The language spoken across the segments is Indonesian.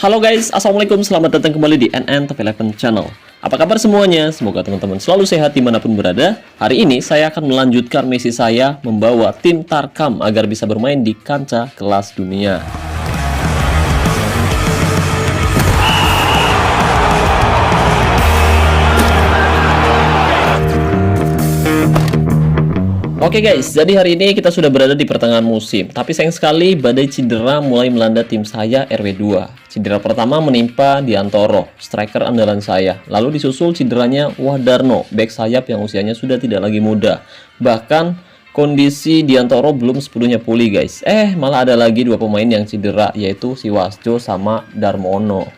Halo guys, assalamualaikum, selamat datang kembali di NN Top 11 Channel. Apa kabar semuanya? Semoga teman-teman selalu sehat dimanapun berada. Hari ini saya akan melanjutkan misi saya membawa tim Tarkam agar bisa bermain di kancah kelas dunia. Oke guys, jadi hari ini kita sudah berada di pertengahan musim. Tapi sayang sekali badai cedera mulai melanda tim saya RW2. Cedera pertama menimpa Diantoro, striker andalan saya. Lalu disusul cederanya Wadarno, bek sayap yang usianya sudah tidak lagi muda. Bahkan kondisi Diantoro belum sepenuhnya pulih guys. Malah ada lagi dua pemain yang cedera, yaitu si Wasjo sama Darmono.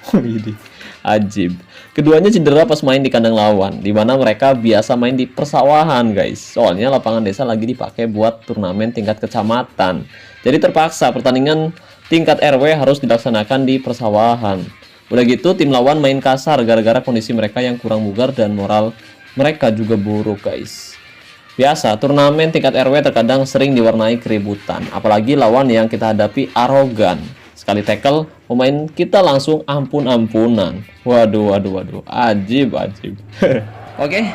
Ajib. Keduanya cedera pas main di kandang lawan, di mana mereka biasa main di persawahan guys. Soalnya lapangan desa lagi dipakai buat turnamen tingkat kecamatan. Jadi terpaksa pertandingan tingkat RW harus dilaksanakan di persawahan. Udah gitu tim lawan main kasar gara-gara kondisi mereka yang kurang bugar dan moral mereka juga buruk guys. Biasa, turnamen tingkat RW terkadang sering diwarnai keributan. Apalagi lawan yang kita hadapi arogan. Sekali tackle, pemain kita langsung ampun-ampunan. Waduh, ajib. Oke,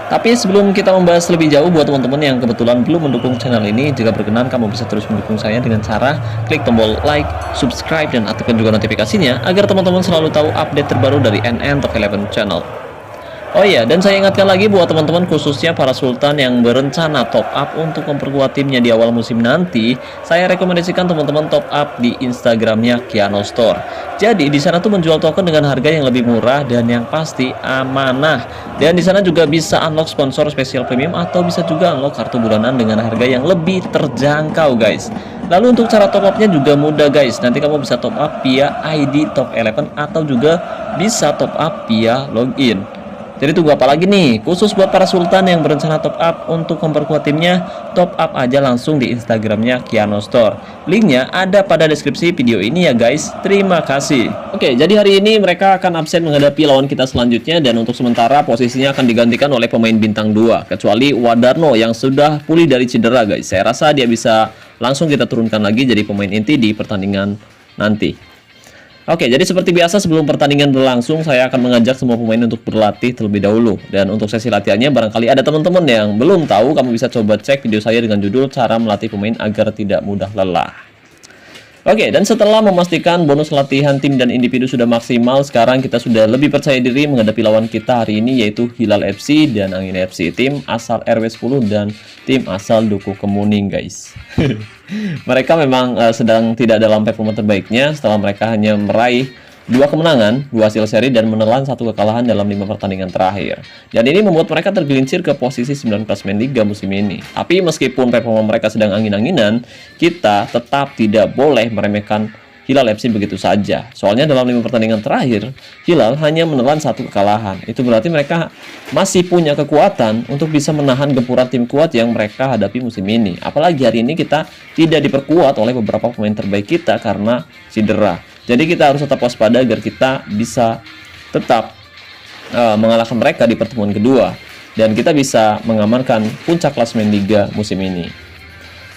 tapi sebelum kita membahas lebih jauh, buat teman-teman yang kebetulan belum mendukung channel ini, jika berkenan kamu bisa terus mendukung saya dengan cara klik tombol like, subscribe, dan aktifkan juga notifikasinya agar teman-teman selalu tahu update terbaru dari NN Top 11 Channel. Oh iya, dan saya ingatkan lagi buat teman-teman khususnya para sultan yang berencana top up untuk memperkuat timnya di awal musim nanti, saya rekomendasikan teman-teman top up di Instagramnya Kiano Store. Jadi di sana tuh menjual token dengan harga yang lebih murah dan yang pasti amanah. Dan di sana juga bisa unlock sponsor spesial premium atau bisa juga unlock kartu bulanan dengan harga yang lebih terjangkau guys. Lalu untuk cara top upnya juga mudah guys. Nanti kamu bisa top up via ID Top 11 atau juga bisa top up via login. Jadi tunggu apa lagi nih? Khusus buat para sultan yang berencana top up untuk memperkuat timnya, top up aja langsung di Instagramnya Kiano Store. Linknya ada pada deskripsi video ini ya guys. Terima kasih. Oke, jadi hari ini mereka akan absen menghadapi lawan kita selanjutnya. Dan untuk sementara posisinya akan digantikan oleh pemain bintang 2. Kecuali Wadarno yang sudah pulih dari cedera guys. Saya rasa dia bisa langsung kita turunkan lagi jadi pemain inti di pertandingan nanti. Oke, jadi seperti biasa sebelum pertandingan berlangsung, saya akan mengajak semua pemain untuk berlatih terlebih dahulu. Dan untuk sesi latihannya, barangkali ada teman-teman yang belum tahu, kamu bisa coba cek video saya dengan judul Cara Melatih Pemain Agar Tidak Mudah Lelah. Oke, dan setelah memastikan bonus latihan tim dan individu sudah maksimal, sekarang kita sudah lebih percaya diri menghadapi lawan kita hari ini, yaitu Hilal FC dan Angin FC, tim asal RW10 dan tim asal Duku Kemuning guys. Mereka memang sedang tidak dalam performa terbaiknya setelah mereka hanya meraih 2 kemenangan, 2 hasil seri, dan menelan 1 kekalahan dalam 5 pertandingan terakhir. Dan ini membuat mereka tergelincir ke posisi 9 klasemen Liga musim ini. Tapi meskipun performa mereka sedang angin-anginan, kita tetap tidak boleh meremehkan Hilal FC begitu saja. Soalnya dalam 5 pertandingan terakhir, Hilal hanya menelan 1 kekalahan. Itu berarti mereka masih punya kekuatan untuk bisa menahan gempuran tim kuat yang mereka hadapi musim ini. Apalagi hari ini kita tidak diperkuat oleh beberapa pemain terbaik kita karena cedera. Jadi kita harus tetap waspada agar kita bisa tetap mengalahkan mereka di pertemuan kedua. Dan kita bisa mengamankan puncak klasemen Liga musim ini.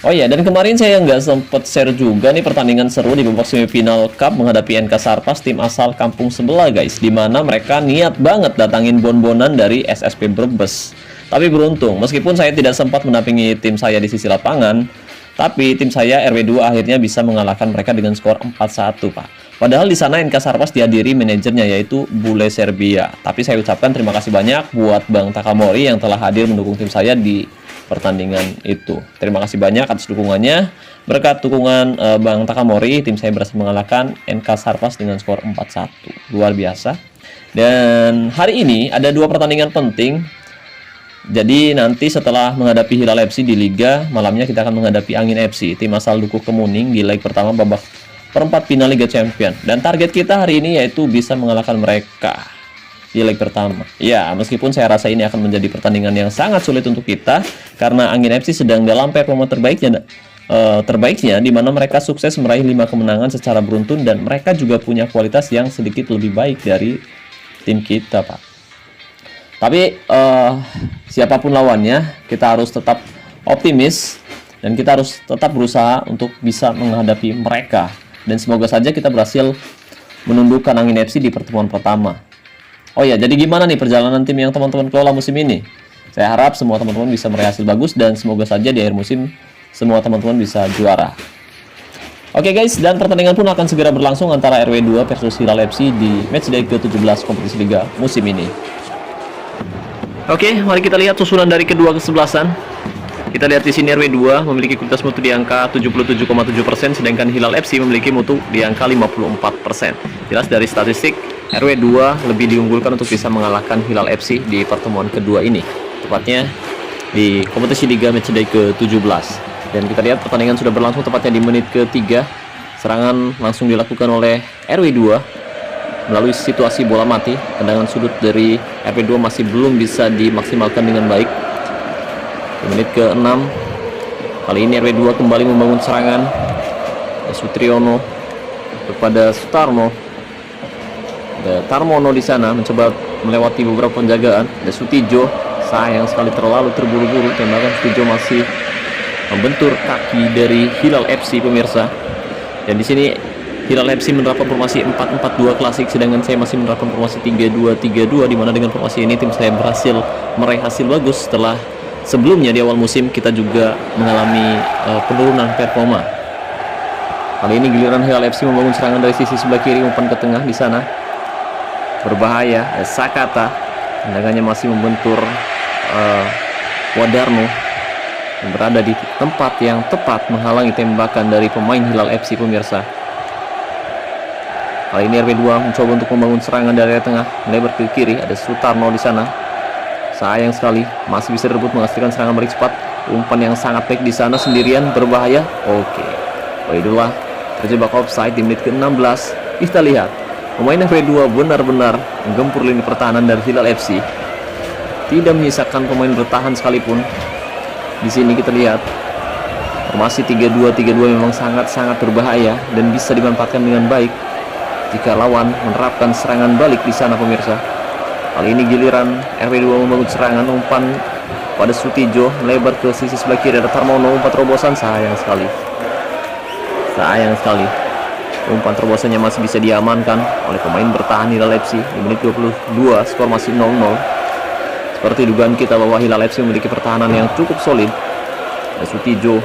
Oh iya, dan kemarin saya nggak sempat share juga nih pertandingan seru di babak semifinal Cup menghadapi NK Sarpas, tim asal kampung sebelah guys. Dimana mereka niat banget datangin bon-bonan dari SSP Brebes. Tapi beruntung, meskipun saya tidak sempat mendampingi tim saya di sisi lapangan, tapi tim saya RW2 akhirnya bisa mengalahkan mereka dengan skor 4-1 Pak. Padahal di sana NK Sarpas dihadiri manajernya yaitu Bule Serbia. Tapi saya ucapkan terima kasih banyak buat Bang Takamori yang telah hadir mendukung tim saya di pertandingan itu. Terima kasih banyak atas dukungannya. Berkat dukungan Bang Takamori, tim saya berhasil mengalahkan NK Sarpas dengan skor 4-1. Luar biasa. Dan hari ini ada 2 pertandingan penting. Jadi nanti setelah menghadapi Hilal FC di Liga, malamnya kita akan menghadapi Angin FC, tim asal Duku Kemuning di leg pertama babak perempat final Liga Champion. Dan target kita hari ini yaitu bisa mengalahkan mereka di leg pertama. Ya, meskipun saya rasa ini akan menjadi pertandingan yang sangat sulit untuk kita karena Angin FC sedang dalam performa terbaiknya di mana mereka sukses meraih 5 kemenangan secara beruntun dan mereka juga punya kualitas yang sedikit lebih baik dari tim kita, Pak. Tapi siapapun lawannya, kita harus tetap optimis dan kita harus tetap berusaha untuk bisa menghadapi mereka. Dan semoga saja kita berhasil menundukkan Angin FC di pertemuan pertama. Oh ya, jadi gimana nih perjalanan tim yang teman-teman kelola musim ini? Saya harap semua teman-teman bisa meraih hasil bagus dan semoga saja di akhir musim semua teman-teman bisa juara. Oke guys, dan pertandingan pun akan segera berlangsung antara RW2 versus Hilal FC di matchday ke-17 kompetisi Liga musim ini. Oke, mari kita lihat susunan dari kedua kesebelasan. Kita lihat di sini RW2 memiliki kualitas mutu di angka 77,7%, sedangkan Hilal FC memiliki mutu di angka 54%. Jelas dari statistik, RW2 lebih diunggulkan untuk bisa mengalahkan Hilal FC di pertemuan kedua ini, tepatnya di kompetisi Liga matchday ke-17. Dan kita lihat pertandingan sudah berlangsung tepatnya di menit ke-3. Serangan langsung dilakukan oleh RW2 melalui situasi bola mati. Tendangan sudut dari RW2 masih belum bisa dimaksimalkan dengan baik. Di menit ke-6, kali ini RW2 kembali membangun serangan. Sutriono kepada Sutarno. Ada Tarmono di sana mencoba melewati beberapa penjagaan. Ada Sutijo, sayang sekali terlalu terburu-buru. Tembakan Sutijo masih membentur kaki dari Hilal FC pemirsa. Dan di sini Hilal FC menerapkan formasi 4-4-2 klasik, sedangkan saya masih menerapkan formasi 3-2-3-2, di mana dengan formasi ini tim saya berhasil meraih hasil bagus setelah sebelumnya di awal musim kita juga mengalami penurunan performa. Kali ini giliran Hilal FC membangun serangan dari sisi sebelah kiri, umpan ke tengah di sana. Berbahaya, Sakata. Tendangannya masih membentur Wadarno yang berada di tempat yang tepat menghalangi tembakan dari pemain Hilal FC pemirsa. Kali ini RW2 mencoba untuk membangun serangan dari area tengah, melebar ke kiri. Ada Sutarno di sana. Sayang sekali masih bisa direbut, menghasilkan serangan balik cepat. Umpan yang sangat baik di sana, sendirian, berbahaya. Oke, Wahidullah terjebak offside di menit ke-16. Kita lihat pemain RW2 benar-benar menggempur lini pertahanan dari Hilal FC, tidak menyisakan pemain bertahan sekalipun. Di sini kita lihat formasi 3-2-3-2 memang sangat-sangat berbahaya dan bisa dimanfaatkan dengan baik jika lawan menerapkan serangan balik di sana pemirsa. Kali ini giliran RW2 membangun serangan, umpan pada Sutijo, melebar ke sisi sebelah kiri. Ada Tarmono, umpan terobosan, sayang sekali. Umpan terobosannya masih bisa diamankan oleh pemain bertahan Hilal FC. Di menit 22 skor masih 0-0. Seperti dugaan kita bahwa Hilal FC memiliki pertahanan yang cukup solid. Ada Sutijo,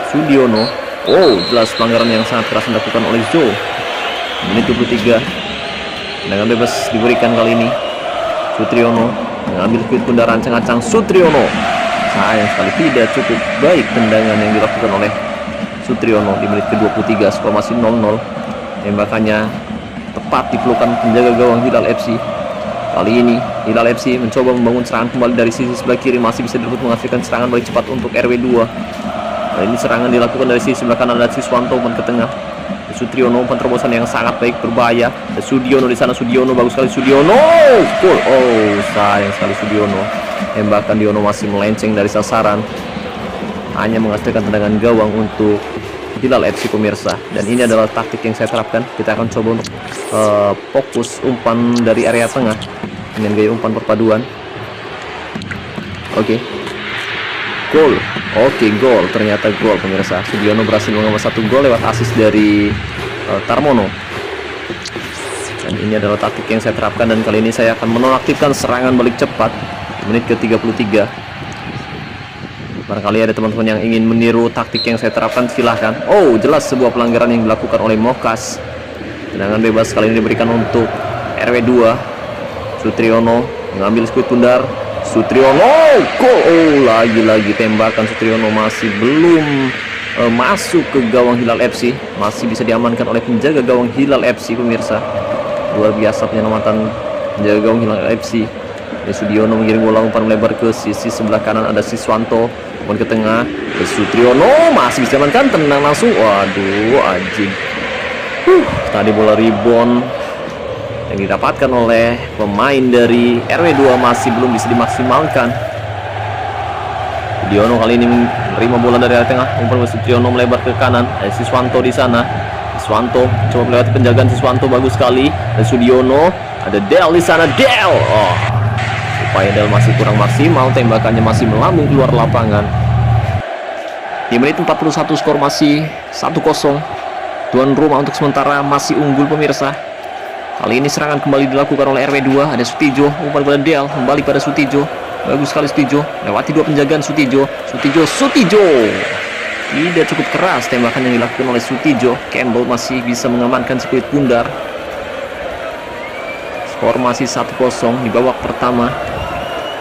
Sudiono. Oh, jelas pelanggaran yang sangat keras dilakukan oleh Zo. Menit 23, tendangan bebas diberikan kali ini. Sutriono mengambil speed bunda, rancang-rancang Sutriono. Sayang sekali tidak cukup baik tendangan yang dilakukan oleh Sutriono. Di menit ke-23 skor masih 0-0. Tembakannya tepat di pelukan penjaga gawang Hilal FC. Kali ini Hilal FC mencoba membangun serangan kembali dari sisi sebelah kiri, masih bisa direbut, menghasilkan serangan balik cepat untuk RW2. Kali ini serangan dilakukan dari sisi sebelah kanan, ada Siswanto, umpan ke tengah. Sutriono, umpan terobosan yang sangat baik, berbahaya. Ada Sudiono di sana, Sudiono bagus sekali, Sudiono. Gol. Oh, sayang sekali Sudiono. Tembakan Diono masih melenceng dari sasaran, hanya menghasilkan tendangan gawang untuk Hilal FC pemirsa. Dan ini adalah taktik yang saya terapkan. Kita akan coba untuk fokus umpan dari area tengah dengan gaya umpan perpaduan. Oke. Gol. Oke, gol. Ternyata gol pemirsa. Sudiono berhasil mengambil satu gol lewat assist dari Tarmono. Dan ini adalah taktik yang saya terapkan, dan kali ini saya akan menonaktifkan serangan balik cepat di menit ke-33. Barangkali ada teman-teman yang ingin meniru taktik yang saya terapkan, silahkan. Oh, jelas sebuah pelanggaran yang dilakukan oleh Mokas. Tendangan bebas kali ini diberikan untuk RW2. Sutriono mengambil skuad bundar. Sutriono, gol. Oh, lagi-lagi tembakan Sutriono masih belum masuk ke gawang Hilal FC. Masih bisa diamankan oleh penjaga gawang Hilal FC pemirsa. Luar biasa penyelamatan penjaga gawang Hilal FC. Sudiono mengirim bola, umpan melebar ke sisi sebelah kanan. Ada Siswanto, umpan ke tengah. Sutriono masih bisa diamankan, tendang langsung. Waduh, anjing. Tadi bola rebound yang didapatkan oleh pemain dari RW2 masih belum bisa dimaksimalkan. Sudiono kali ini menerima bola dari area tengah, umpan Sutriono melebar ke kanan. Ada Siswanto di sana. Siswanto coba melewati penjagaan Siswanto, bagus sekali. Dan Sudiono, ada Del di sana. Del. Oh, upaya Del masih kurang maksimal, tembakannya masih melambung keluar lapangan. Di menit 41 skor masih 1-0. Tuan rumah untuk sementara masih unggul pemirsa. Kali ini serangan kembali dilakukan oleh RW2. Ada Sutijo, umpan pada Del, kembali pada Sutijo. Bagus sekali Sutijo, lewati 2 penjagaan Sutijo. Sutijo tidak cukup keras tembakan yang dilakukan oleh Sutijo. Campbell masih bisa mengamankan si kulit bundar. Skor masih 1-0 di babak pertama.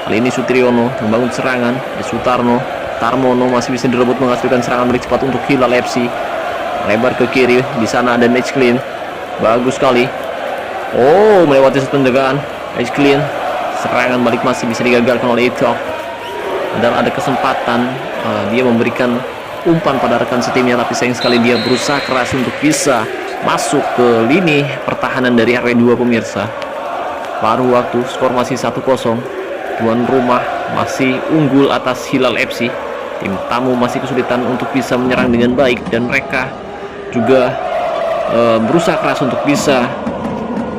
Kali ini Sutriono membangun serangan. Ada Sutarno, Tarmono masih bisa direbut, menghasilkan serangan balik cepat untuk Hilal FC. Lebar ke kiri, di sana ada Matchclean. Bagus sekali. Oh, melewati satu penjagaan. Matchclean. Serangan balik masih bisa digagalkan oleh Itok. Dan ada kesempatan dia memberikan umpan pada rekan setimnya, tapi sayang sekali dia berusaha keras untuk bisa masuk ke lini pertahanan dari RW2 pemirsa. Paruh waktu, skor masih 1-0. Tuan rumah masih unggul atas Hilal FC. Tim tamu masih kesulitan untuk bisa menyerang dengan baik, dan mereka juga berusaha keras untuk bisa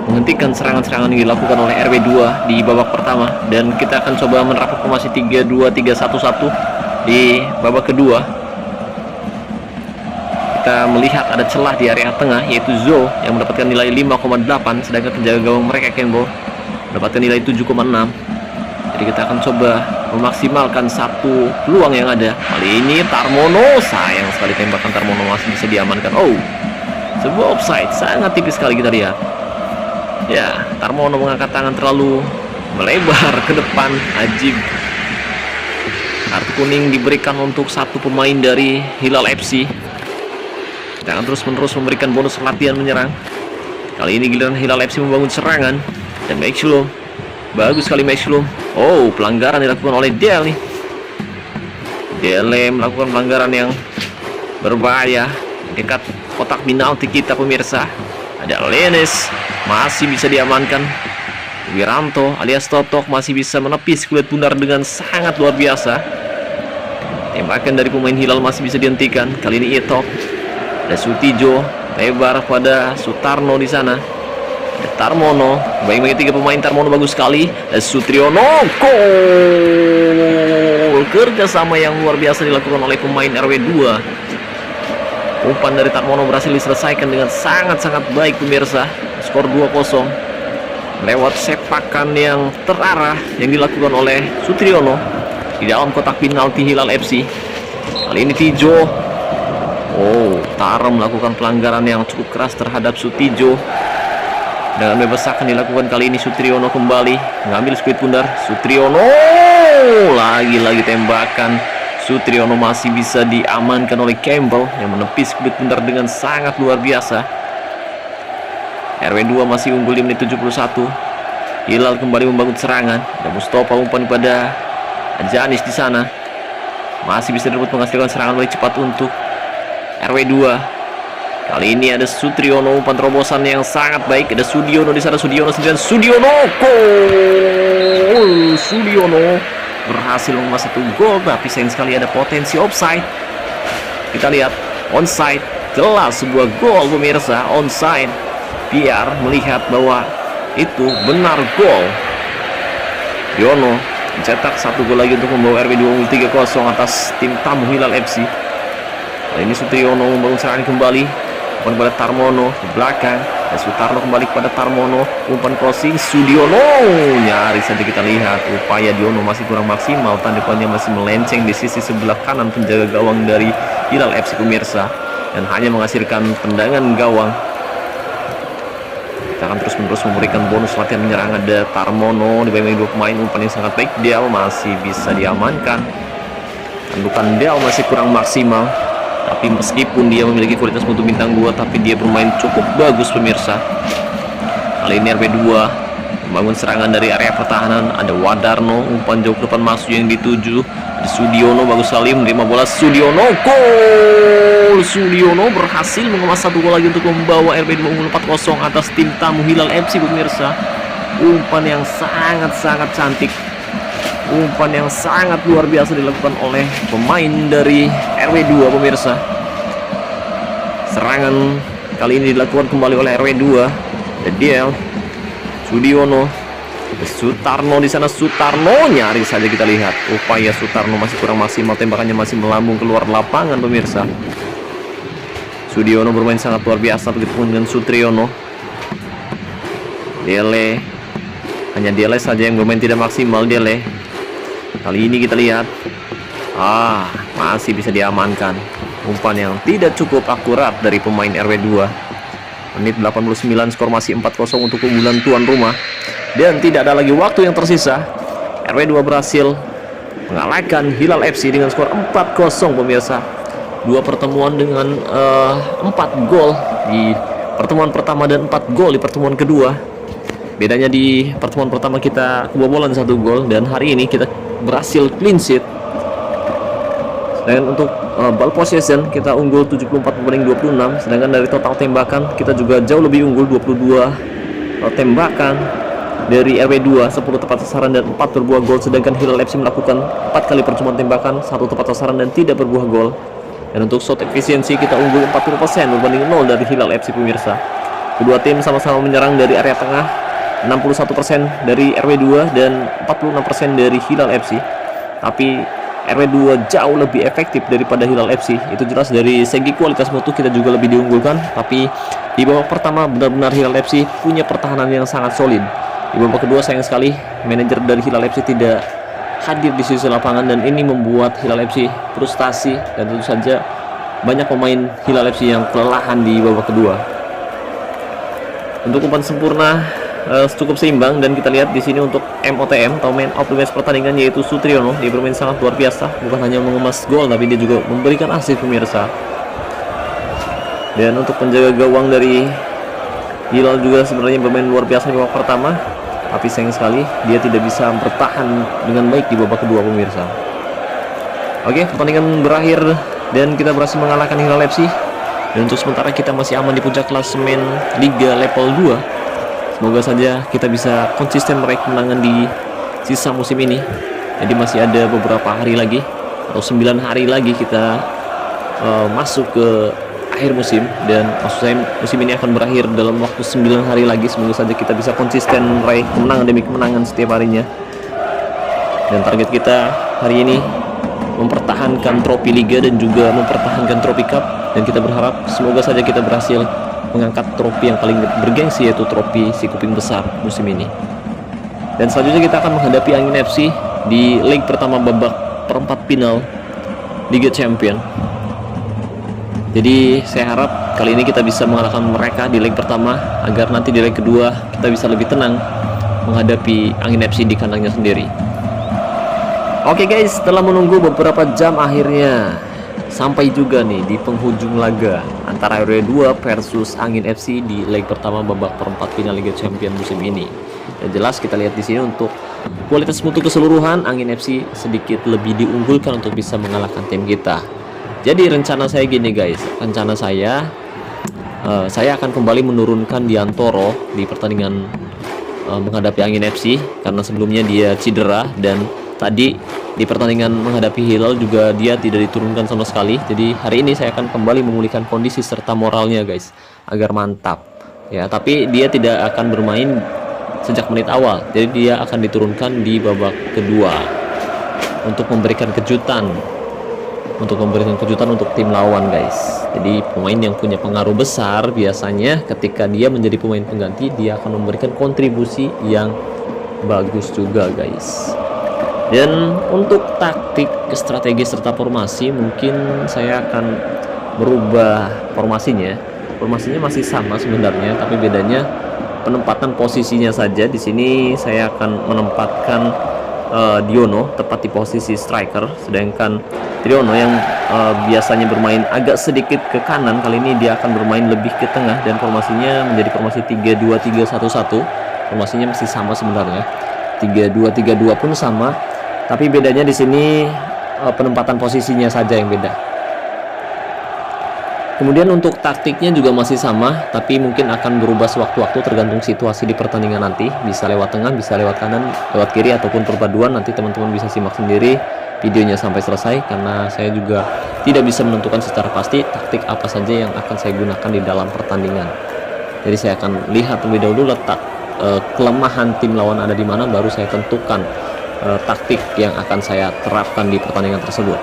menghentikan serangan-serangan yang dilakukan oleh RW2 di babak pertama. Dan kita akan coba menerapkan formasi 3-2-3-1-1 di babak kedua. Kita melihat ada celah di area tengah, yaitu Zo yang mendapatkan nilai 5,8, sedangkan penjaga gawang mereka Campbell mendapatkan nilai 7,6. Jadi kita akan coba memaksimalkan satu peluang yang ada. Kali ini Tarmono, sayang sekali tembakan Tarmono masih bisa diamankan. Oh, sebuah offside, sangat tipis sekali kita lihat. Ya, Tarmono mengangkat tangan terlalu melebar ke depan. Ajib. Kartu kuning diberikan untuk satu pemain dari Hilal FC. Kita akan terus-menerus memberikan bonus latihan menyerang. Kali ini giliran Hilal FC membangun serangan. Dan Maxlum, bagus sekali Maxlum. Oh, pelanggaran dilakukan oleh Del nih. Dele melakukan pelanggaran yang berbahaya dekat kotak penalti kita pemirsa. Ada Lenes, masih bisa diamankan. Wiranto alias Totok masih bisa menepis kulit bundar dengan sangat luar biasa. Tembakan dari pemain Hilal masih bisa dihentikan. Kali ini Itok. Ada Sutijo, lebar pada Sutarno di sana. Ada Tarmono, bagi-bagi 3 pemain. Tarmono bagus sekali. Ada Sutriono, gol! Kerjasama yang luar biasa dilakukan oleh pemain RW2. Umpan dari Tarmono berhasil diselesaikan dengan sangat-sangat baik pemirsa. Skor 2-0 lewat sepakan yang terarah yang dilakukan oleh Sutriono di dalam kotak penalti Hilal FC. Kali ini Tijo. Oh, Tara melakukan pelanggaran yang cukup keras terhadap Sutijo. Dengan bebas akan dilakukan kali ini. Sutriono kembali mengambil skuit bundar. Sutriono, lagi-lagi tembakan Sutriono masih bisa diamankan oleh Campbell yang menepis kulit bundar dengan sangat luar biasa. RW2 masih unggul di menit 71. Hilal kembali membangun serangan. Ada Mustafa, umpan pada Janis di sana. Masih bisa direbut, menghasilkan serangan balik cepat untuk RW2. Kali ini ada Sutriono, umpan terobosan yang sangat baik. Ada Sudiono di sana, Sudiono sendirian. Sudiono, gol! Sudiono berhasil mengemas 1 gol, tapi sayang sekali ada potensi offside. Kita lihat onside, jelas sebuah gol pemirsa, onside. Biar melihat bahwa itu benar gol. Yono mencetak 1 gol lagi untuk membawa RW2 unggul 3-0 atas tim tamu Hilal FC. Kali ini Sutriono membangun serangan kembali. Umpan pada Tarmono di belakang. Dan Sutarno kembali kepada Tarmono. Umpan crossing Sudiono. Nyaris saja kita lihat upaya Diono masih kurang maksimal. Tandukannya masih melenceng di sisi sebelah kanan penjaga gawang dari Hilal FC pemirsa. Dan hanya menghasilkan tendangan gawang. Kita akan terus-menerus memberikan bonus latihan menyerang. Ada Tarmono dibimbing 2 pemain. Umpan yang sangat baik. Del masih bisa diamankan. Tandukan Del masih kurang maksimal. Tapi meskipun dia memiliki kualitas mutu bintang 2, tapi dia bermain cukup bagus pemirsa. Kali ini RW2 membangun serangan dari area pertahanan. Ada Wadarno, umpan jauh ke depan masuk yang dituju. Ada Sudiono, bagus sekali menerima bola. Sudiono, gol! Sudiono berhasil mengemas 1 gol lagi untuk membawa RW2 unggul 4-0 atas tim tamu Hilal FC pemirsa. Umpan yang sangat-sangat cantik. Umpan yang sangat luar biasa dilakukan oleh pemain dari RW2 pemirsa. Serangan kali ini dilakukan kembali oleh RW2. Del, Sudiono, Sutarno di sana. Sutarno, nyaris saja kita lihat upaya Sutarno masih kurang maksimal, tembakannya masih melambung keluar lapangan pemirsa. Sudiono bermain sangat luar biasa, begitu pun dengan Sutriyono. Dele, hanya Dele saja yang bermain tidak maksimal. Dele kali ini kita lihat, masih bisa diamankan. Umpan yang tidak cukup akurat dari pemain RW2. Menit 89, skor masih 4-0 untuk keunggulan tuan rumah. Dan tidak ada lagi waktu yang tersisa. RW2 berhasil mengalahkan Hilal FC dengan skor 4-0 pemirsa. Dua pertemuan dengan 4 gol di pertemuan pertama dan 4 gol di pertemuan kedua. Bedanya di pertemuan pertama kita kebobolan 1 gol, dan hari ini kita berhasil clean sheet. Dan untuk ball possession kita unggul 74-26, sedangkan dari total tembakan kita juga jauh lebih unggul, 22 tembakan dari RW2, 10 tepat sasaran dan 4 berbuah gol, sedangkan Hilal FC melakukan 4 kali percobaan tembakan, 1 tepat sasaran dan tidak berbuah gol. Dan untuk shot efisiensi kita unggul 40% berbanding 0 dari Hilal FC pemirsa. Kedua tim sama-sama menyerang dari area tengah, 61% dari RW2 dan 46% dari Hilal FC. Tapi RW2 jauh lebih efektif daripada Hilal FC. Itu jelas dari segi kualitas mutu kita juga lebih diunggulkan. Tapi di babak pertama benar-benar Hilal FC punya pertahanan yang sangat solid. Di babak kedua sayang sekali manajer dari Hilal FC tidak hadir di sisi lapangan, dan ini membuat Hilal FC frustasi, dan tentu saja banyak pemain Hilal FC yang kelelahan di babak kedua. Untuk umpan sempurna cukup seimbang, dan kita lihat di sini untuk MOTM atau man of the match pertandingan, yaitu Sutriyono. Dia bermain sangat luar biasa, bukan hanya mengemas gol tapi dia juga memberikan assist pemirsa. Dan untuk penjaga gawang dari Hilal juga sebenarnya bermain luar biasa di babak pertama, tapi sayang sekali dia tidak bisa bertahan dengan baik di babak kedua pemirsa. Oke, pertandingan berakhir dan kita berhasil mengalahkan Hilal FC, dan untuk sementara kita masih aman di puncak klasemen Liga Level 2. Semoga saja kita bisa konsisten meraih kemenangan di sisa musim ini. Jadi masih ada beberapa hari lagi atau 9 hari lagi kita masuk ke akhir musim, dan maksud saya musim ini akan berakhir dalam waktu 9 hari lagi. Semoga saja kita bisa konsisten meraih kemenangan demi kemenangan setiap harinya. Dan target kita hari ini mempertahankan trofi Liga dan juga mempertahankan trofi Cup, dan kita berharap semoga saja kita berhasil mengangkat trofi yang paling bergengsi, yaitu trofi si kuping besar musim ini. Dan selanjutnya kita akan menghadapi Angin FC di leg pertama babak perempat final Liga Champion. Jadi saya harap kali ini kita bisa mengalahkan mereka di leg pertama, agar nanti di leg kedua kita bisa lebih tenang menghadapi Angin FC di kandangnya sendiri. Oke guys, setelah menunggu beberapa jam akhirnya sampai juga nih di penghujung laga antara RW2 versus Angin FC di leg pertama babak perempat final Liga Champion musim ini. Dan jelas kita lihat di sini untuk kualitas mutu keseluruhan Angin FC sedikit lebih diunggulkan untuk bisa mengalahkan tim kita. Jadi rencana saya gini guys, rencana saya akan kembali menurunkan Diantoro di pertandingan menghadapi Angin FC, karena sebelumnya dia cedera, dan tadi di pertandingan menghadapi Hilal juga dia tidak diturunkan sama sekali. Jadi hari ini saya akan kembali memulihkan kondisi serta moralnya guys, agar mantap ya. Tapi dia tidak akan bermain sejak menit awal, jadi dia akan diturunkan di babak kedua untuk memberikan kejutan untuk tim lawan guys. Jadi pemain yang punya pengaruh besar biasanya ketika dia menjadi pemain pengganti, dia akan memberikan kontribusi yang bagus juga guys. Dan untuk taktik, strategi serta formasi, mungkin saya akan merubah formasinya. Formasinya masih sama sebenarnya, tapi bedanya penempatan posisinya saja. Di sini saya akan menempatkan Diono tepat di posisi striker, sedangkan Diono yang biasanya bermain agak sedikit ke kanan, kali ini dia akan bermain lebih ke tengah, dan formasinya menjadi formasi 3-2-3-1-1. Formasinya masih sama sebenarnya, 3-2-3-2 pun sama, tapi bedanya di sini penempatan posisinya saja yang beda. Kemudian untuk taktiknya juga masih sama, tapi mungkin akan berubah sewaktu-waktu tergantung situasi di pertandingan nanti. Bisa lewat tengah, bisa lewat kanan, lewat kiri, ataupun perpaduan. Nanti teman-teman bisa simak sendiri videonya sampai selesai, karena saya juga tidak bisa menentukan secara pasti taktik apa saja yang akan saya gunakan di dalam pertandingan. Jadi saya akan lihat terlebih dahulu letak kelemahan tim lawan ada di mana, baru saya tentukan taktik yang akan saya terapkan di pertandingan tersebut.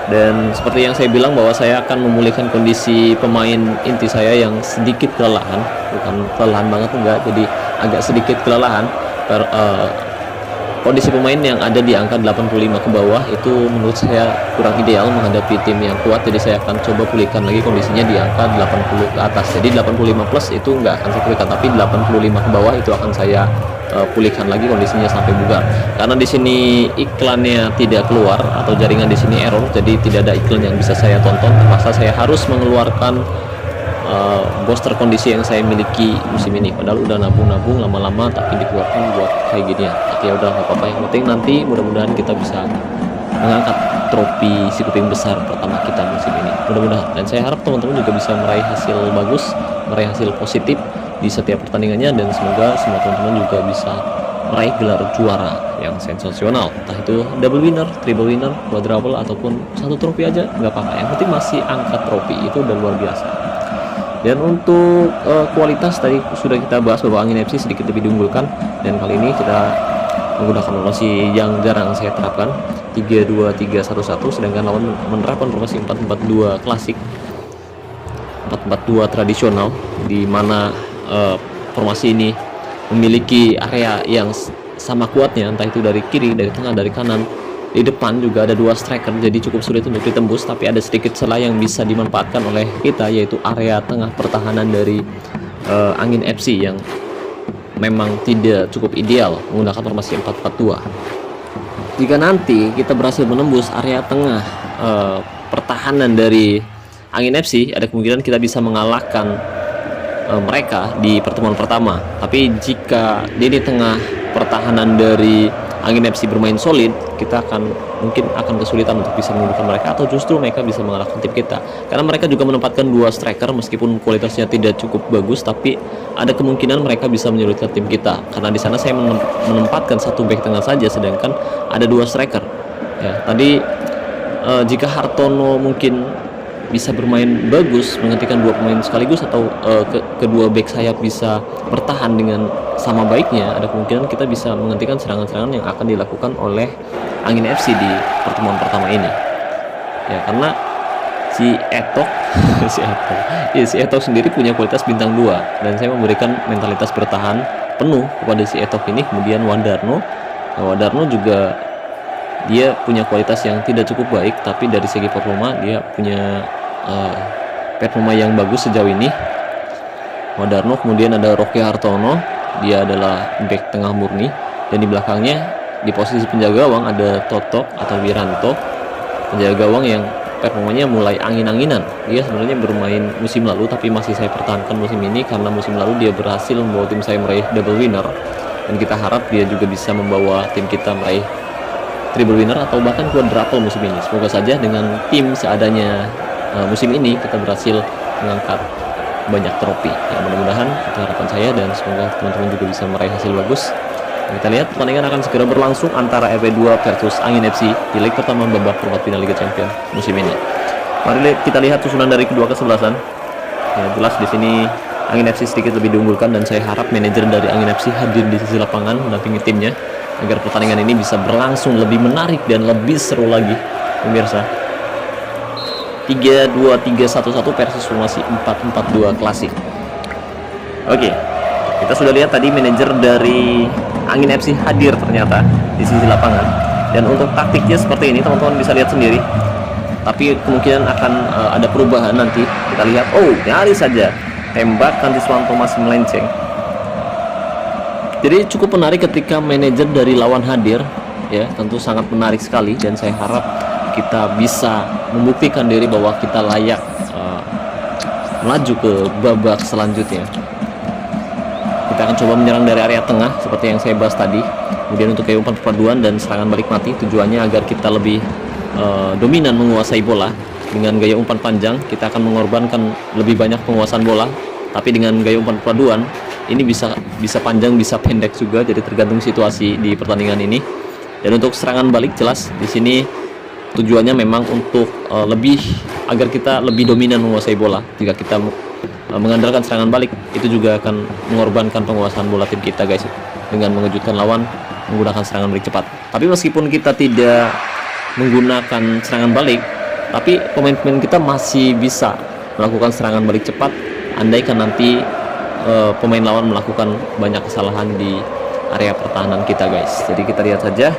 Dan seperti yang saya bilang bahwa saya akan memulihkan kondisi pemain inti saya yang sedikit kelelahan, bukan kelelahan banget enggak, jadi agak sedikit kelelahan. Kondisi pemain yang ada di angka 85 ke bawah itu menurut saya kurang ideal menghadapi tim yang kuat, jadi saya akan coba pulihkan lagi kondisinya di angka 80 ke atas. Jadi 85 plus itu nggak akan saya pulihkan, tapi 85 ke bawah itu akan saya pulihkan lagi kondisinya sampai bugar. Karena di sini iklannya tidak keluar atau jaringan di sini error, jadi tidak ada iklan yang bisa saya tonton, terpaksa saya harus mengeluarkan booster kondisi yang saya miliki musim ini. Padahal udah nabung-nabung lama-lama tapi dikeluarkan buat kayak gini ya. Tapi ya udah nggak apa-apa, yang penting nanti mudah-mudahan kita bisa mengangkat trofi si kuping besar pertama kita musim ini, mudah-mudahan. Dan saya harap teman-teman juga bisa meraih hasil bagus, meraih hasil positif di setiap pertandingannya, dan semoga semua teman-teman juga bisa meraih gelar juara yang sensasional, entah itu double winner, triple winner, quadruple, ataupun satu trofi aja nggak apa-apa, yang penting masih angkat trofi, itu udah luar biasa. Dan untuk kualitas tadi sudah kita bahas bahwa Angin FC sedikit lebih diunggulkan, dan kali ini kita menggunakan formasi yang jarang saya terapkan, 3-2-3-1-1, sedangkan lawan menerapkan formasi 4-4-2 klasik, 4-4-2 tradisional, di mana formasi ini memiliki area yang sama kuatnya, entah itu dari kiri, dari tengah, dari kanan. Di depan juga ada 2 striker, jadi cukup sulit untuk ditembus, tapi ada sedikit celah yang bisa dimanfaatkan oleh kita, yaitu area tengah pertahanan dari Angin FC yang memang tidak cukup ideal menggunakan formasi 4-4-2. Jika nanti kita berhasil menembus area tengah pertahanan dari Angin FC, ada kemungkinan kita bisa mengalahkan mereka di pertemuan pertama. Tapi jika di tengah pertahanan dari Angin FC bermain solid, kita mungkin akan kesulitan untuk bisa menundukkan mereka, atau justru mereka bisa mengalahkan tim kita, karena mereka juga menempatkan 2 striker meskipun kualitasnya tidak cukup bagus, tapi ada kemungkinan mereka bisa menyulitkan tim kita, karena di sana saya menempatkan 1 back tengah saja, sedangkan ada 2 striker ya. Tadi jika Hartono mungkin bisa bermain bagus menggantikan 2 pemain sekaligus, atau kedua back sayap bisa bertahan dengan sama baiknya, ada kemungkinan kita bisa menghentikan serangan-serangan yang akan dilakukan oleh Angin FC di pertemuan pertama ini ya. Karena si Etok si Etok sendiri punya kualitas bintang 2, dan saya memberikan mentalitas bertahan penuh kepada si Etok ini. Kemudian Wadarno juga dia punya kualitas yang tidak cukup baik, tapi dari segi performa dia punya performa yang bagus sejauh ini. Wadarno, kemudian ada Rocky Hartono, dia adalah back tengah murni, dan di belakangnya di posisi penjaga gawang ada Totok atau Wiranto, penjaga gawang yang performanya mulai angin-anginan. Dia sebenarnya bermain musim lalu, tapi masih saya pertahankan musim ini karena musim lalu dia berhasil membawa tim saya meraih double winner, dan kita harap dia juga bisa membawa tim kita meraih triple winner atau bahkan quadruple musim ini. Semoga saja dengan tim seadanya musim ini kita berhasil mengangkat banyak trofi ya, mudah-mudahan itu harapan saya, dan semoga teman-teman juga bisa meraih hasil bagus. Kita lihat pertandingan akan segera berlangsung antara RW2 versus Angin FC di leg pertama babak perempat final Liga Champions musim ini. Mari kita lihat susunan dari kedua kesebelasan ya. Jelas di sini Angin FC sedikit lebih diunggulkan, dan saya harap manajer dari Angin FC hadir di sisi lapangan mendampingi timnya agar pertandingan ini bisa berlangsung lebih menarik dan lebih seru lagi pemirsa. 3-2-3-1-1 versus formasi 4-4-2 klasik. Oke, kita sudah lihat tadi manajer dari Angin FC hadir ternyata di sisi lapangan, dan untuk taktiknya seperti ini teman-teman bisa lihat sendiri, tapi kemungkinan akan ada perubahan nanti. Kita lihat, nyaris saja tembak Kantiswanto masih melenceng. Jadi cukup menarik ketika manajer dari lawan hadir ya, tentu sangat menarik sekali, dan saya harap kita bisa membuktikan diri bahwa kita layak melaju ke babak selanjutnya. Kita akan coba menyerang dari area tengah seperti yang saya bahas tadi. Kemudian untuk gaya umpan perpaduan dan serangan balik mati, tujuannya agar kita lebih dominan menguasai bola. Dengan gaya umpan panjang kita akan mengorbankan lebih banyak penguasaan bola, tapi dengan gaya umpan perpaduan ini bisa panjang bisa pendek juga, jadi tergantung situasi di pertandingan ini. Dan untuk serangan balik, jelas di sini tujuannya memang untuk agar kita lebih dominan menguasai bola. Jika kita mengandalkan serangan balik, itu juga akan mengorbankan penguasaan bola tim kita guys, dengan mengejutkan lawan menggunakan serangan balik cepat. Tapi meskipun kita tidak menggunakan serangan balik, Tapi pemain-pemain kita masih bisa melakukan serangan balik cepat andaikan nanti pemain lawan melakukan banyak kesalahan di area pertahanan kita, guys. Jadi kita lihat saja.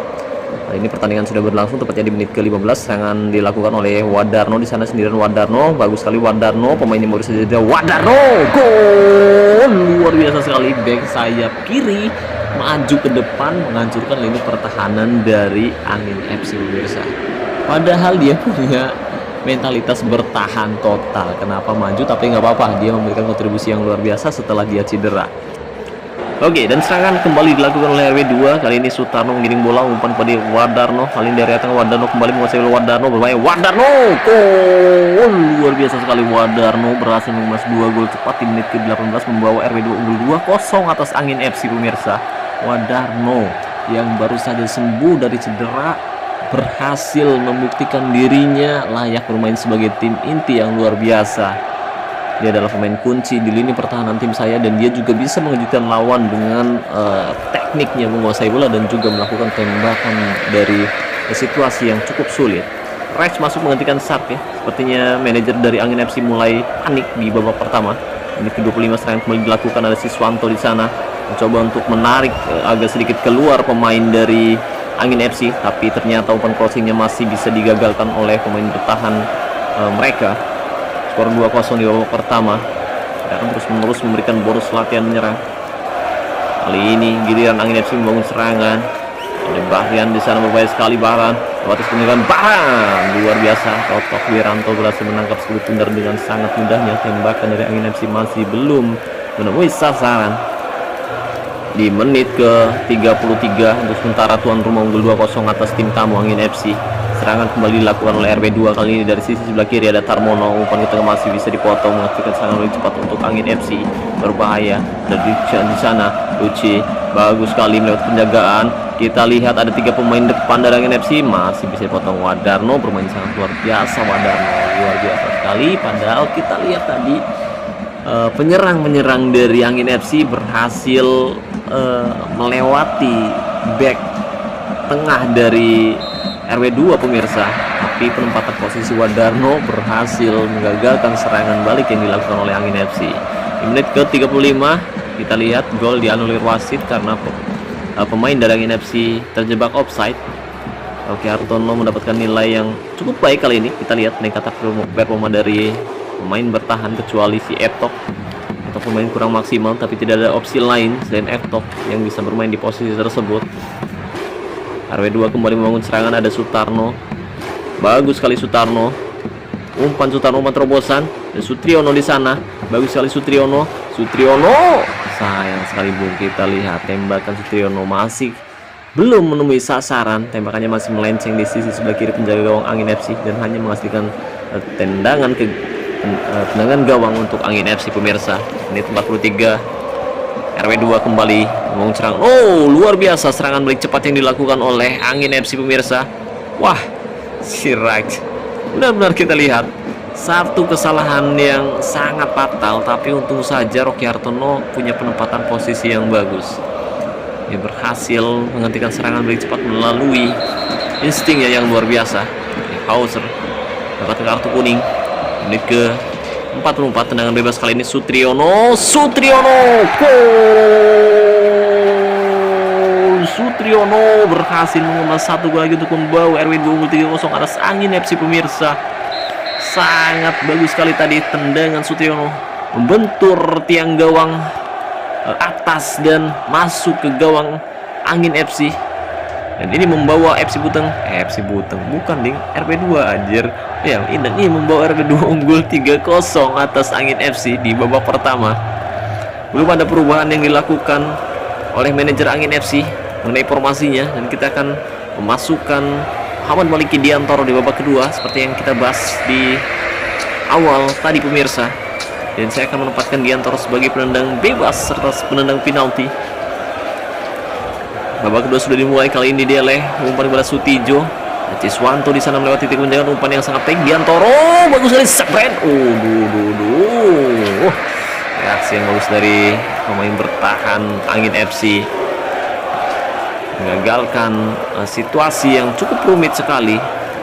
Ini pertandingan sudah berlangsung tepatnya di menit ke-15. Serangan dilakukan oleh Wadarno di sana sendirian. Wadarno, bagus sekali Wadarno. Pemainnya baru saja Wadarno. Gol! Luar biasa sekali, back sayap kiri maju ke depan menghancurkan lini pertahanan dari Angin FC, pemirsa. Padahal dia punya mentalitas bertahan total. Kenapa maju? Tapi nggak apa-apa, dia memberikan kontribusi yang luar biasa setelah dia cedera. Oke, dan serangan kembali dilakukan oleh RW2. Kali ini Sutarno mengiring bola, umpan pada Wadarno. Kali ini dari tengah Wadarno kembali menguasai Wadarno, bermain Wadarno. Gol! Luar biasa sekali, Wadarno berhasil mengemas 2 gol cepat di menit ke-18 membawa RW2 unggul 2-0 atas Angin FC, pemirsa. Wadarno yang baru saja sembuh dari cedera berhasil membuktikan dirinya layak bermain sebagai tim inti yang luar biasa. Dia adalah pemain kunci di lini pertahanan tim saya, dan dia juga bisa mengejutkan lawan dengan tekniknya menguasai bola dan juga melakukan tembakan dari situasi yang cukup sulit. Rex masuk menggantikan Sat ya. Sepertinya manajer dari Angin FC mulai panik di babak pertama. Menit ke-25 serangan kembali dilakukan, ada Siswanto di sana mencoba untuk menarik agak sedikit keluar pemain dari Angin FC, tapi ternyata umpan crossingnya masih bisa digagalkan oleh pemain bertahan mereka. Skor 2-0 di babak pertama. Kita akan terus-menerus memberikan bonus latihan menyerang. Kali ini giliran Angin FC membangun serangan. Ada Bahrian di sana, berbahaya sekali Bahran. Batas penyerangan Bahran luar biasa. Totok Wiranto berhasil menangkap Sekutu Tundar dengan sangat mudahnya. Tembakan dari Angin FC masih belum menemui sasaran. Di menit ke-33 untuk sementara tuan rumah unggul 2-0 atas tim tamu Angin FC. Serangan kembali dilakukan oleh RW2. Kali ini dari sisi sebelah kiri ada Tarmono. Umpan ke tengah masih bisa dipotong, menghasilkan serangan lebih cepat untuk Angin FC. Berbahaya. Ada di sana. Luci bagus sekali melewati penjagaan. Kita lihat ada 3 pemain depan dari Angin FC, masih bisa dipotong. Wadarno bermain sangat luar biasa. Wadarno luar biasa sekali. Padahal kita lihat tadi penyerang-penyerang dari Angin FC berhasil melewati back tengah dari RW2, pemirsa, tapi penempatan posisi Wadarno berhasil menggagalkan serangan balik yang dilakukan oleh Angin FC. Di menit ke-35 kita lihat gol dianulir wasit karena pemain dari Angin FC terjebak offside. Oke, Hartono mendapatkan nilai yang cukup baik kali ini. Kita lihat peningkatan performa dari pemain bertahan kecuali si Etok atau pemain kurang maksimal, tapi tidak ada opsi lain selain Etok yang bisa bermain di posisi tersebut. RW2 kembali membangun serangan, ada Sutarno. Bagus sekali Sutarno. Umpan Sutarno, umpan terobosan. Ada Sutriono di sana. Bagus sekali Sutriono. Sutriono. Sayang sekali Bung. Kita lihat tembakan Sutriono masih belum menemui sasaran. Tembakannya masih melenceng di sisi sebelah kiri penjaga gawang Angin FC dan hanya menghasilkan tendangan gawang untuk Angin FC, pemirsa. Menit 43. RW2 kembali membangun serangan. Oh, luar biasa serangan balik cepat yang dilakukan oleh Angin FC, pemirsa. Wah, si Rex. Benar-benar kita lihat satu kesalahan yang sangat fatal, tapi untung saja Rocky Hartono punya penempatan posisi yang bagus. Dia berhasil menghentikan serangan balik cepat melalui instingnya yang luar biasa. Hauser dapat kartu kuning. Menit ke 44, tendangan bebas kali ini Sutriono. Gol! Sutriono berhasil mengemas 1 gol lagi untuk membawa RW2 unggul 3-0 atas Angin FC, pemirsa. Sangat bagus sekali tadi tendangan Sutriono, membentur tiang gawang atas dan masuk ke gawang Angin FC. Dan ini membawa FC Buteng bukan ding, RW2 anjir. Ya, ini membawa RW2 unggul 3-0 atas Angin FC di babak pertama. Belum ada perubahan yang dilakukan oleh manajer Angin FC mengenai formasinya, dan kita akan memasukkan Muhammad Maliki Diantoro di babak kedua seperti yang kita bahas di awal tadi, pemirsa. Dan saya akan menempatkan Diantoro sebagai penendang bebas serta penendang penalti. Babak kedua sudah dimulai, kali ini dia umpan kepada Sutijo. Ciswanto di sana melewati titik menjaga, umpan yang sangat baik. Diantoro bagus sekali, spread. Reaksi yang bagus dari pemain bertahan Angin FC mengagalkan situasi yang cukup rumit sekali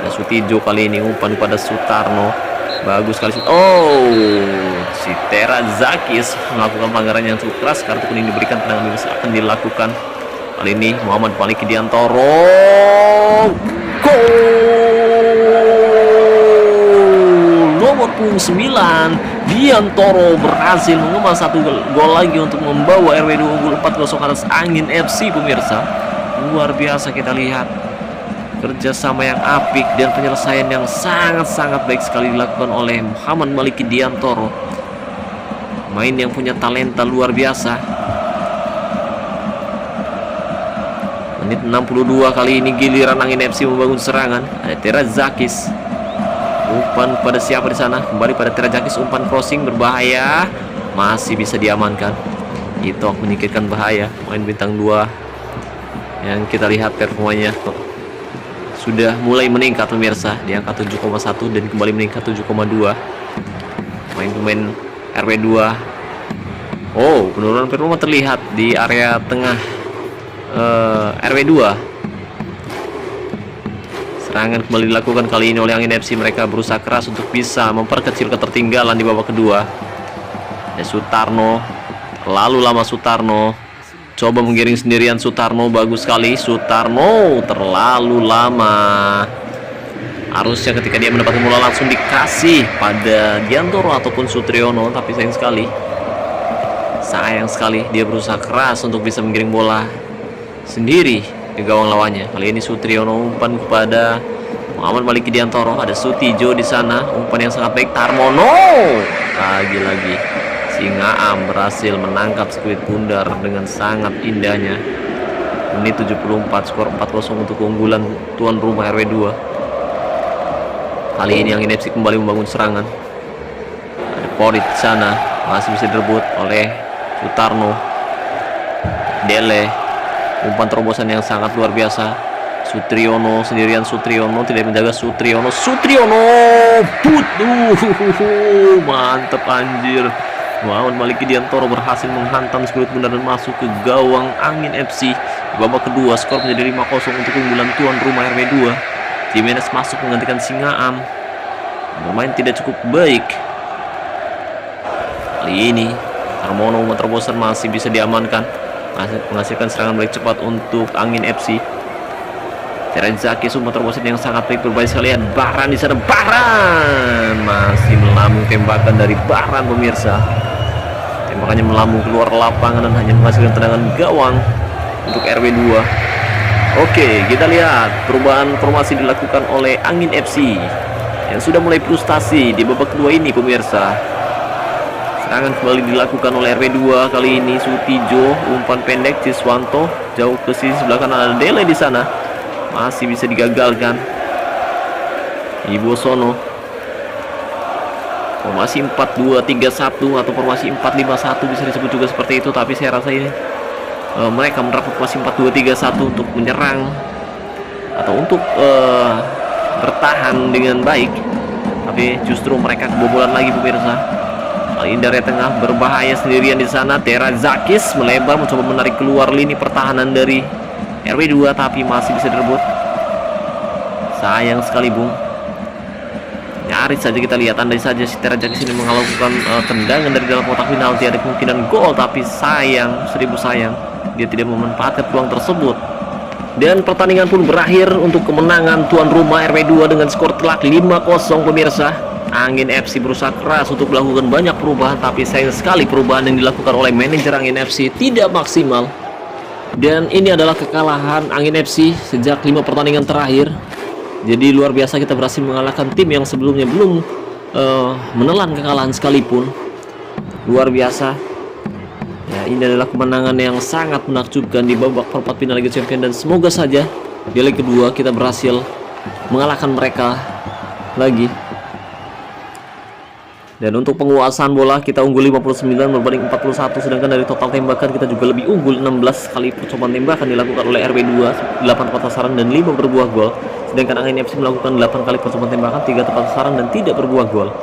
Ada Sutijo kali ini, umpan pada Sutarno. Bagus sekali. Oh, si Terazakis melakukan pelanggaran yang cukup keras. Kartu kuning diberikan, tendangan bebas akan dilakukan. Kali ini Muhammad Maliki Diantoro. Gol! Nomor punggung 9, Diantoro berhasil mengemas satu gol lagi untuk membawa RW2 unggul 4-0 atas Angin FC, pemirsa. Luar biasa kita lihat. Kerjasama yang apik dan penyelesaian yang sangat-sangat baik sekali dilakukan oleh Muhammad Maliki Diantoro. Main yang punya talenta luar biasa. Menit 62 kali ini giliran Angin FC membangun serangan. Ada Terazakis. Umpan pada siapa di sana? Kembali pada Terazakis, umpan crossing berbahaya. Masih bisa diamankan. Itu menyingkirkan bahaya. Main bintang 2 yang kita lihat performanya sudah mulai meningkat, pemirsa, di angka 7,1 dan kembali meningkat 7,2. Main-pemain RW2. Oh, penurunan performa terlihat di area tengah RW2. Serangan kembali dilakukan kali ini oleh Angin FC. Mereka berusaha keras untuk bisa memperkecil ketertinggalan di babak kedua. Ada Sutarno, terlalu lama Sutarno. Coba menggiring sendirian Sutarno, bagus sekali Sutarno, terlalu lama. Harusnya ketika dia mendapatkan bola langsung dikasih pada Diantoro ataupun Sutriono, tapi sayang sekali dia berusaha keras untuk bisa menggiring bola sendiri ke gawang lawannya. Kali ini Sutriono umpan kepada Muhammad Maliki Diantoro. Ada Sutijo di sana, umpan yang sangat baik. Tarmono lagi-lagi Singaam berhasil menangkap skuit bundar dengan sangat indahnya. Menit 74, skor 4-0 untuk keunggulan tuan rumah RW2. Kali ini Angin FC kembali membangun serangan. Ada Porit di sana, masih bisa direbut oleh Sutarno. Dele, umpan terobosan yang sangat luar biasa. Sutriono sendirian, Sutriono tidak menjaga Sutriono. Mantep anjir. Muhammad Maliki Diantoro berhasil menghantam skuit bundar dan masuk ke gawang Angin FC. Di babak kedua skor menjadi 5-0 untuk keunggulan tuan rumah RW2. Jimenez masuk menggantikan Singaam. Bermain tidak cukup baik. Kali ini Tarmono umpan terobosan masih bisa diamankan, menghasilkan serangan balik cepat untuk Angin FC. Terazakis umpan terobosan yang sangat baik, berbahaya sekalian. Bahran di sana, Bahran masih melambung tembakan dari Bahran, pemirsa. Tembakannya melambung keluar lapangan dan hanya menghasilkan tendangan gawang untuk RW2. Oke, kita lihat perubahan formasi dilakukan oleh Angin FC yang sudah mulai frustasi di babak kedua ini, pemirsa. Serangan kembali dilakukan oleh RW2 kali ini. Sutijo, umpan pendek Ciswanto jauh ke sisi sebelah kanan. Ada Dele di sana, masih bisa digagalkan. Ibosono. Formasi 4-2-3-1 atau formasi 4-5-1 bisa disebut juga seperti itu, tapi saya rasa ini mereka menerapkan formasi 4-2-3-1 untuk menyerang atau untuk bertahan dengan baik, tapi justru mereka kebobolan lagi, pemirsa. Kali ini dari tengah berbahaya sendirian di sana. Terazakis melebar mencoba menarik keluar lini pertahanan dari RW2, tapi masih bisa direbut. Sayang sekali, Bung. Nyaris saja kita lihat, andai saja si Terazakis ini melakukan tendangan dari dalam kotak penalti, ada kemungkinan gol, tapi sayang, seribu sayang, dia tidak memanfaatkan peluang tersebut. Dan pertandingan pun berakhir untuk kemenangan tuan rumah RW2 dengan skor telak 5-0, pemirsa. Angin FC berusaha keras untuk melakukan banyak perubahan, tapi sayang sekali perubahan yang dilakukan oleh manajer Angin FC tidak maksimal. Dan ini adalah kekalahan Angin FC sejak 5 pertandingan terakhir. Jadi luar biasa, kita berhasil mengalahkan tim yang sebelumnya belum menelan kekalahan sekalipun. Luar biasa. Ya, ini adalah kemenangan yang sangat menakjubkan di babak perempat final Liga Champions, dan semoga saja di leg kedua kita berhasil mengalahkan mereka lagi. Dan untuk penguasaan bola kita unggul 59 berbanding 41, sedangkan dari total tembakan kita juga lebih unggul. 16 kali percobaan tembakan dilakukan oleh RW2, 8 tepat sasaran dan 5 berbuah gol. Sedangkan Angin FC melakukan 8 kali percobaan tembakan, 3 tepat sasaran dan tidak berbuah gol.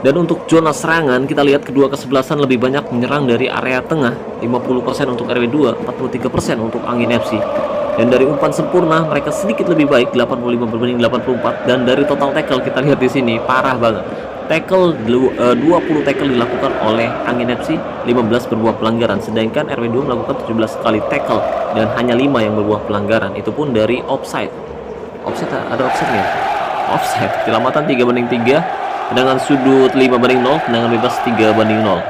Dan untuk zona serangan kita lihat kedua kesebelasan lebih banyak menyerang dari area tengah, 50% untuk RW2, 43% untuk Angin FC. Dan dari umpan sempurna mereka sedikit lebih baik, 85 berbanding 84. Dan dari total tackle kita lihat di sini parah banget. Tackle 20 tackle dilakukan oleh Angin FC, 15 berbuah pelanggaran, sedangkan RW2 melakukan 17 kali tackle dan hanya 5 yang berbuah pelanggaran, itu pun dari offside. Offside, ada offside-nya? Offside. Penyelamatan 3 banding 3, tendangan sudut 5 banding 0, tendangan bebas 3 banding 0.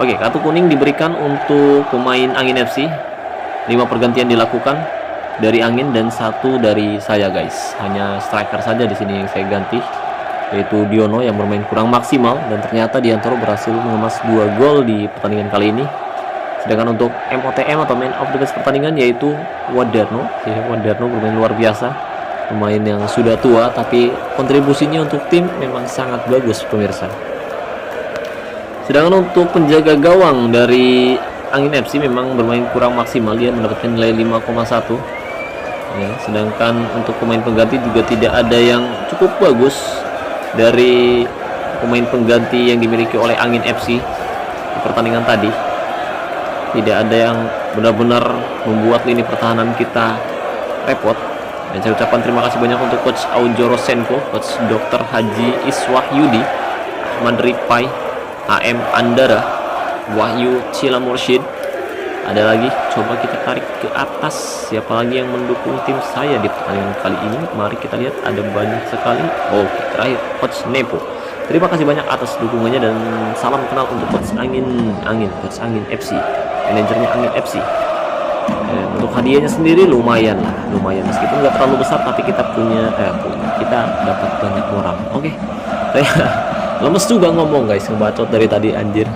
Oke, kartu kuning diberikan untuk pemain Angin FC. 5 pergantian dilakukan dari Angin dan 1 dari saya, guys. Hanya striker saja di sini yang saya ganti, yaitu Diono yang bermain kurang maksimal, dan ternyata Diantoro berhasil mengemas 2 gol di pertandingan kali ini. Sedangkan untuk MOTM atau Man of the Match pertandingan yaitu Wadarno. Wadarno bermain luar biasa, pemain yang sudah tua tapi kontribusinya untuk tim memang sangat bagus, pemirsa. Sedangkan untuk penjaga gawang dari Angin FC memang bermain kurang maksimal, dia mendapatkan nilai 5,1 ya. Sedangkan untuk pemain pengganti juga tidak ada yang cukup bagus dari pemain pengganti yang dimiliki oleh Angin FC di pertandingan tadi. Tidak ada yang benar-benar membuat lini pertahanan kita repot. Dan saya ucapkan terima kasih banyak untuk Coach Aujo Rosenko, Coach Dr. Haji Iswahyudi, Ahmad Ripai, AM Andara, Wahyu Cilamursyid. Ada lagi, coba kita tarik ke atas siapa lagi yang mendukung tim saya di pertandingan kali ini. Mari kita lihat, ada banyak sekali. Oke, terakhir Coach Nepo. Terima kasih banyak atas dukungannya dan salam kenal untuk Coach Angin Coach Angin FC, manajernya Angin FC. Dan untuk hadiahnya sendiri lumayan meskipun nggak terlalu besar, tapi kita kita dapat banyak moral. Oke, saya lemes juga ngomong, guys, ngebacot dari tadi, anjir.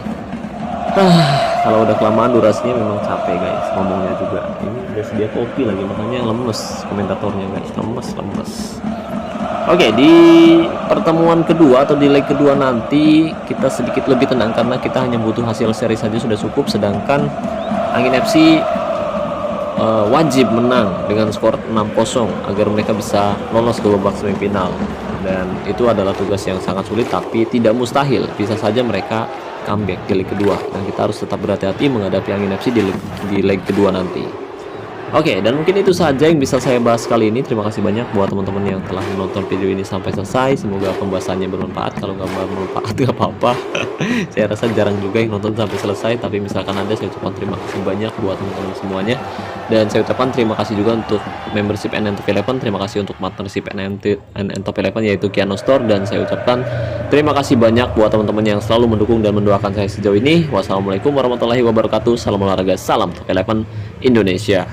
Kalau udah kelamaan durasinya memang capek, guys, ngomongnya juga. Ini udah sedia kopi lagi, makanya lemes komentatornya, guys, lemes. Oke, di pertemuan kedua atau di leg kedua nanti kita sedikit lebih tenang karena kita hanya butuh hasil seri saja sudah cukup. Sedangkan Angin FC wajib menang dengan skor 6-0 agar mereka bisa lolos ke babak semifinal. Dan itu adalah tugas yang sangat sulit tapi tidak mustahil. Bisa saja mereka comeback di leg kedua, dan kita harus tetap berhati-hati menghadapi Angin FC di leg kedua nanti. Oke, dan mungkin itu saja yang bisa saya bahas kali ini. Terima kasih banyak buat teman-teman yang telah menonton video ini sampai selesai. Semoga pembahasannya bermanfaat. Kalau nggak bermanfaat nggak apa-apa. Saya rasa jarang juga yang nonton sampai selesai, tapi misalkan ada, saya ucapkan terima kasih banyak buat teman-teman semuanya. Dan saya ucapkan terima kasih juga untuk membership NN Top 11. Terima kasih untuk partnership NN Top 11 yaitu Kiano Store. Dan saya ucapkan terima kasih banyak buat teman-teman yang selalu mendukung dan mendoakan saya sejauh ini. Wassalamualaikum warahmatullahi wabarakatuh. Salam olahraga, salam Top 11 Indonesia.